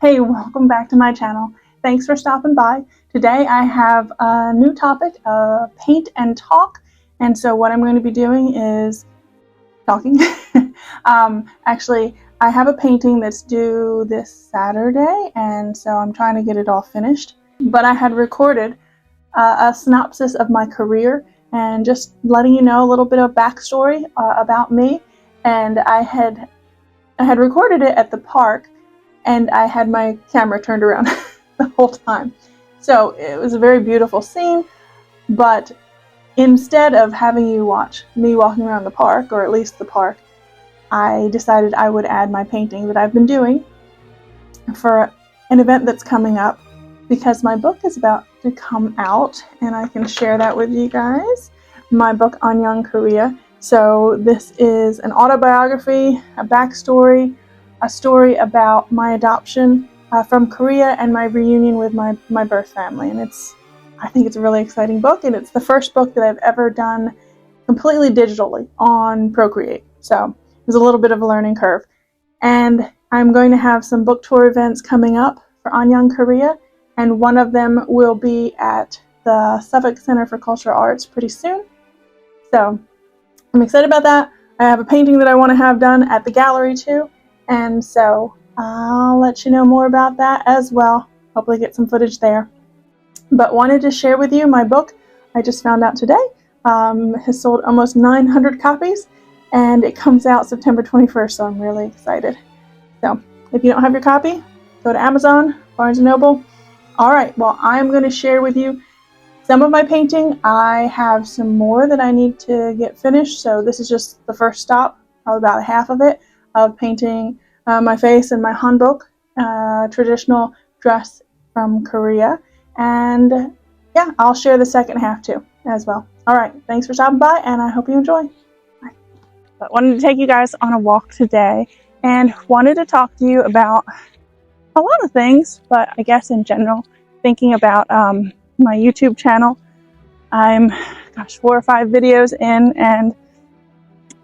Hey, welcome back to my channel. Thanks for stopping by. Today I have a new topic, paint and talk. And so what I'm going to be doing is talking. Actually, I have a painting that's due this Saturday, and so I'm trying to get it all finished. But I had recorded a synopsis of my career and just letting you know a little bit of backstory about me. And I had recorded it at the park, and I had my camera turned around the whole time. So it was a very beautiful scene, but instead of having you watch me walking around the park, or at least the park, I decided I would add my painting that I've been doing for an event that's coming up, because my book is about to come out, and I can share that with you guys. My book, Annyeong Korea. So this is an autobiography, a backstory, a story about my adoption from Korea and my reunion with my birth family. And I think it's a really exciting book, and it's the first book that I've ever done completely digitally on Procreate. So it was a little bit of a learning curve. And I'm going to have some book tour events coming up for Annyeong Korea, and one of them will be at the Suffolk Center for Cultural Arts pretty soon. So I'm excited about that. I have a painting that I want to have done at the gallery too. And so I'll let you know more about that as well. Hopefully get some footage there. But wanted to share with you my book. I just found out today has sold almost 900 copies, and it comes out September 21st. So I'm really excited. So if you don't have your copy, go to Amazon, Barnes & Noble. All right, well, I'm going to share with you some of my painting. I have some more that I need to get finished. So this is just the first stop, probably about half of it, of painting my face in my Hanbok, traditional dress from Korea. And yeah, I'll share the second half too as well. All right, thanks for stopping by, and I hope you enjoy. Bye. But wanted to take you guys on a walk today, and wanted to talk to you about a lot of things, but I guess in general, thinking about my YouTube channel. I'm 4 or 5 videos in, and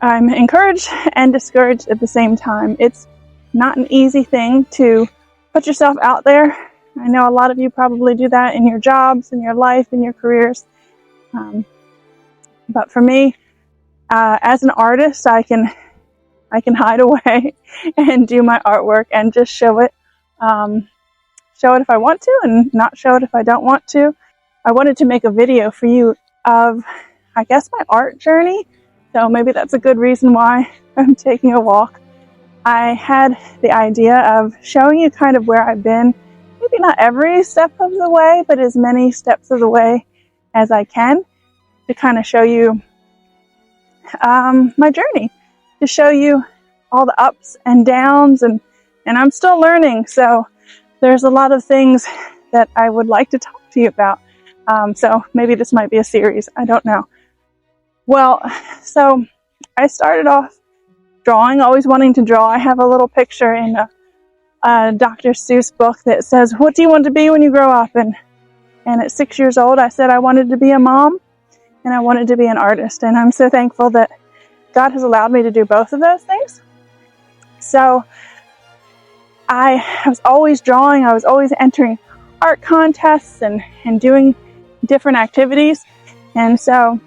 I'm encouraged and discouraged at the same time. It's not an easy thing to put yourself out there. I know a lot of you probably do that in your jobs, in your life, in your careers. But for me, as an artist, I can hide away and do my artwork and just show it. Show it if I want to, and not show it if I don't want to. I wanted to make a video for you of, I guess, my art journey. So maybe that's a good reason why I'm taking a walk. I had the idea of showing you kind of where I've been, maybe not every step of the way, but as many steps of the way as I can, to kind of show you my journey, to show you all the ups and downs, and I'm still learning. So there's a lot of things that I would like to talk to you about. So maybe this might be a series. I don't know. Well, so I started off drawing, always wanting to draw. I have a little picture in a Dr. Seuss book that says, "What do you want to be when you grow up?" And at 6 years old, I said I wanted to be a mom, and I wanted to be an artist. And I'm so thankful that God has allowed me to do both of those things. So I was always drawing. I was always entering art contests and doing different activities. And so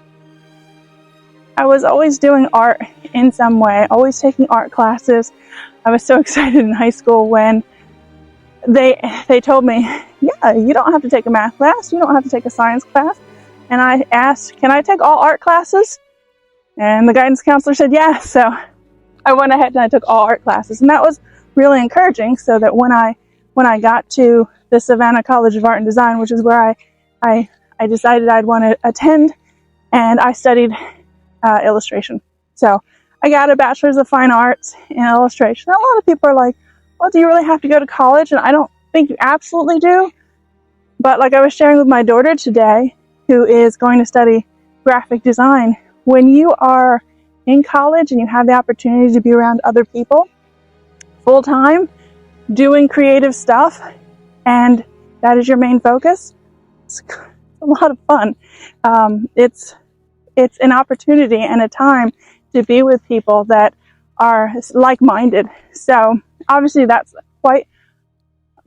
I was always doing art in some way, always taking art classes. I was so excited in high school when they told me, yeah, you don't have to take a math class, you don't have to take a science class. And I asked, can I take all art classes? And the guidance counselor said yes. So I went ahead and I took all art classes. And that was really encouraging, so that when I got to the Savannah College of Art and Design, which is where I decided I'd want to attend, and I studied illustration. So I got a bachelor's of fine arts in illustration. A lot of people are like, well, do you really have to go to college? And I don't think you absolutely do. But like I was sharing with my daughter today, who is going to study graphic design, when you are in college and you have the opportunity to be around other people full time, doing creative stuff, and that is your main focus, it's a lot of fun. It's an opportunity and a time to be with people that are like-minded. So obviously that's quite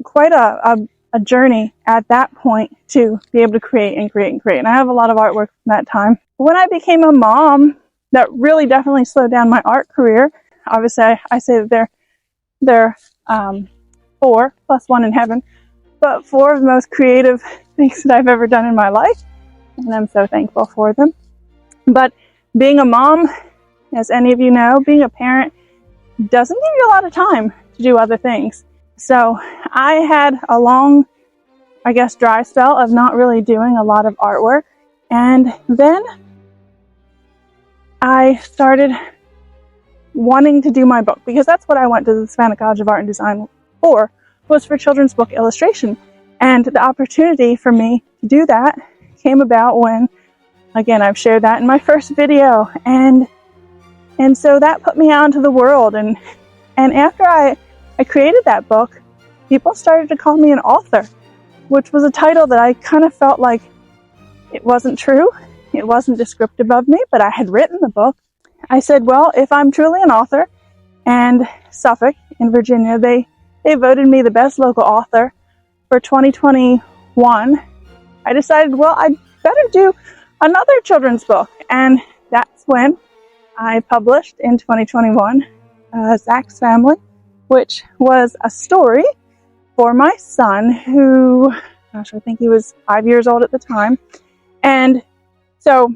quite a journey at that point to be able to create and create and create. And I have a lot of artwork from that time. When I became a mom, that really definitely slowed down my art career. Obviously, I say that they're 4 plus 1 in heaven, but 4 of the most creative things that I've ever done in my life, and I'm so thankful for them. But being a mom, as any of you know, being a parent doesn't give you a lot of time to do other things. So I had a long, I guess, dry spell of not really doing a lot of artwork, and then I started wanting to do my book, because that's what I went to the Savannah College of Art and Design for, was for children's book illustration. And the opportunity for me to do that came about when, again, I've shared that in my first video, and so that put me out into the world. And after I created that book, people started to call me an author, which was a title that I kind of felt like it wasn't true. It wasn't descriptive of me, but I had written the book. I said, well, if I'm truly an author, and Suffolk in Virginia, they voted me the best local author for 2021, I decided, well, I'd better do another children's book. And that's when I published in 2021, 𝐒𝐧 Family, which was a story for my son who, gosh, I think he was 5 years old at the time. And so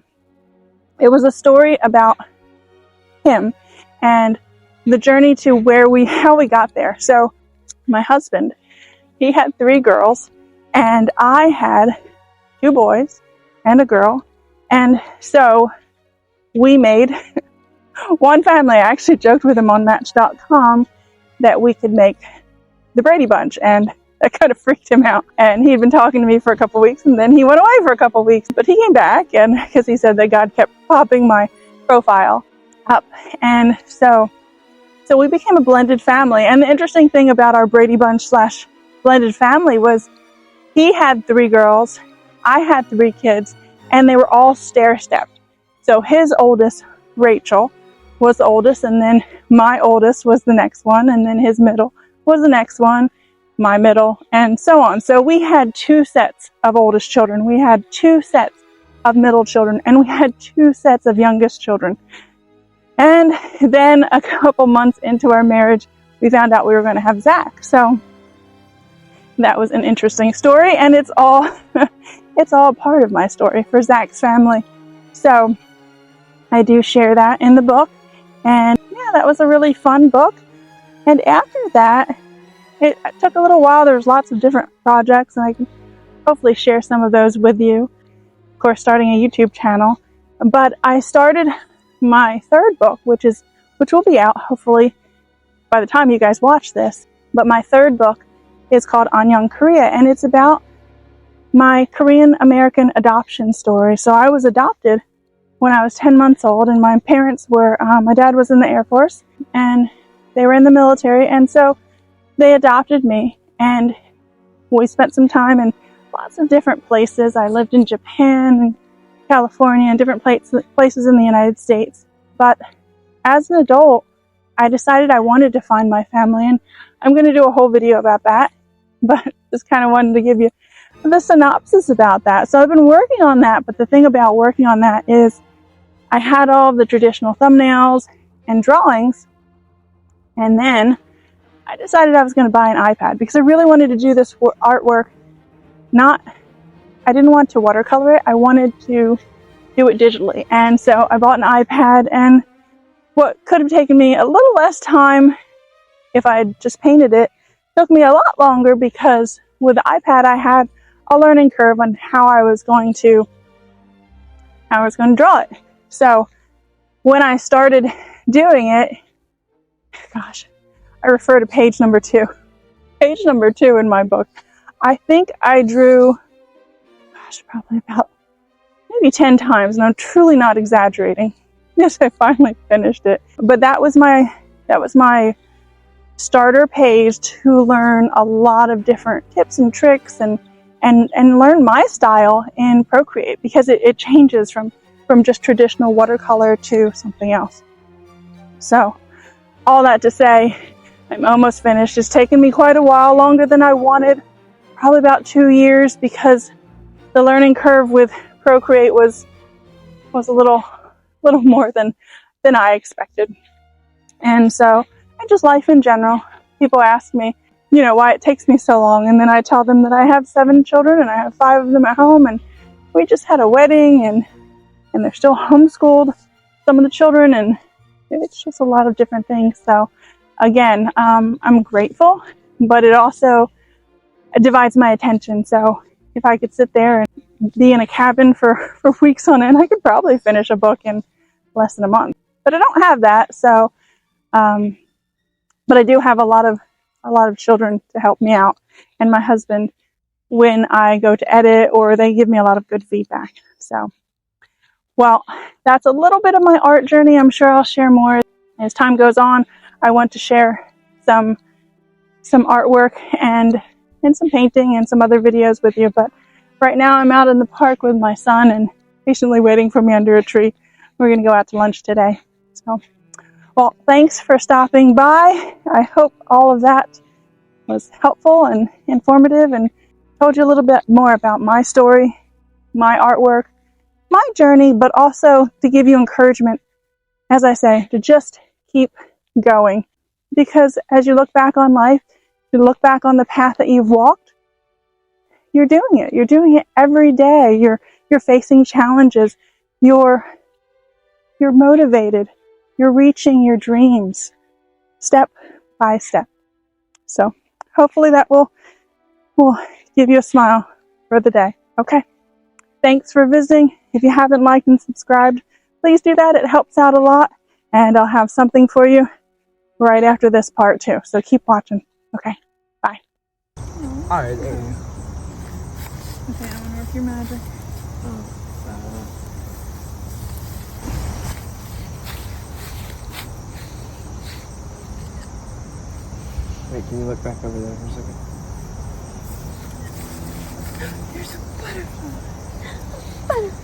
it was a story about him and the journey to how we got there. So my husband, he had 3 girls, and I had 2 boys and a girl. And so we made one family. I actually joked with him on Match.com that we could make the Brady Bunch, and that kind of freaked him out. And he'd been talking to me for a couple weeks, and then he went away for a couple weeks. But he came back, and because he said that God kept popping my profile up. And so we became a blended family. And the interesting thing about our Brady Bunch / blended family was he had 3 girls, I had 3 kids, and they were all stair-stepped. So his oldest, Rachel, was the oldest, and then my oldest was the next one, and then his middle was the next one, my middle, and so on. So we had 2 sets of oldest children, we had 2 sets of middle children, and we had 2 sets of youngest children. And then a couple months into our marriage, we found out we were going to have Zach. So that was an interesting story, and it's all a part of my story for 𝐒𝐧 Family. So I do share that in the book, and yeah, that was a really fun book. And after that, it took a little while. There was lots of different projects, and I can hopefully share some of those with you. Of course, starting a YouTube channel. But I started my 3rd book, which will be out hopefully by the time you guys watch this. But my 3rd book is called Annyeong Korea, and it's about my Korean American adoption story. So I was adopted when I was 10 months old, and my parents were, my dad was in the Air Force, and they were in the military, and so they adopted me, and we spent some time in lots of different places. I lived in Japan and California and different places in the United States. But as an adult, I decided I wanted to find my family, and I'm going to do a whole video about that, but just kind of wanted to give you the synopsis about that. So I've been working on that, but the thing about working on that is I had all of the traditional thumbnails and drawings, and then I decided I was going to buy an iPad because I really wanted to do this artwork. I didn't want to watercolor it, I wanted to do it digitally. And so I bought an iPad, and what could have taken me a little less time if I had just painted it, took me a lot longer, because with the iPad I had a learning curve on how I was going to draw it. So when I started doing it, gosh, I refer to page number 2. Page number 2 in my book. I think I drew, probably about maybe 10 times, and I'm truly not exaggerating. Yes, I finally finished it. But that was my starter page to learn a lot of different tips and tricks and learn my style in Procreate, because it changes from just traditional watercolor to something else. So all that to say, I'm almost finished. It's taken me quite a while, longer than I wanted, probably about 2 years, because the learning curve with Procreate was a little more than I expected. And so, and just life in general. People ask me, you know, why it takes me so long, and then I tell them that I have 7 children and I have 5 of them at home, and we just had a wedding, and they're still homeschooled, some of the children, and it's just a lot of different things. So again, I'm grateful, but it also divides my attention. So if I could sit there and be in a cabin for weeks on end, I could probably finish a book in less than a month. But I don't have that, so but I do have a lot of children to help me out, and my husband when I go to edit, or they give me a lot of good feedback. So, well, that's a little bit of my art journey. I'm sure I'll share more as time goes on. I want to share some artwork and some painting and some other videos with you, but right now I'm out in the park with my son and patiently waiting for me under a tree. We're going to go out to lunch today. So, well, thanks for stopping by. I hope all of that was helpful and informative and told you a little bit more about my story, my artwork, my journey, but also to give you encouragement, as I say, to just keep going. Because as you look back on life, you look back on the path that you've walked, you're doing it. You're doing it every day. You're facing challenges. You're motivated. You're reaching your dreams step by step. So hopefully that will give you a smile for the day. Okay. Thanks for visiting. If you haven't liked and subscribed, please do that. It helps out a lot. And I'll have something for you right after this part too. So keep watching. Okay. Bye. Alright, there you go. Okay, I want to work your magic. Wait, can you look back over there for a second? There's a butterfly.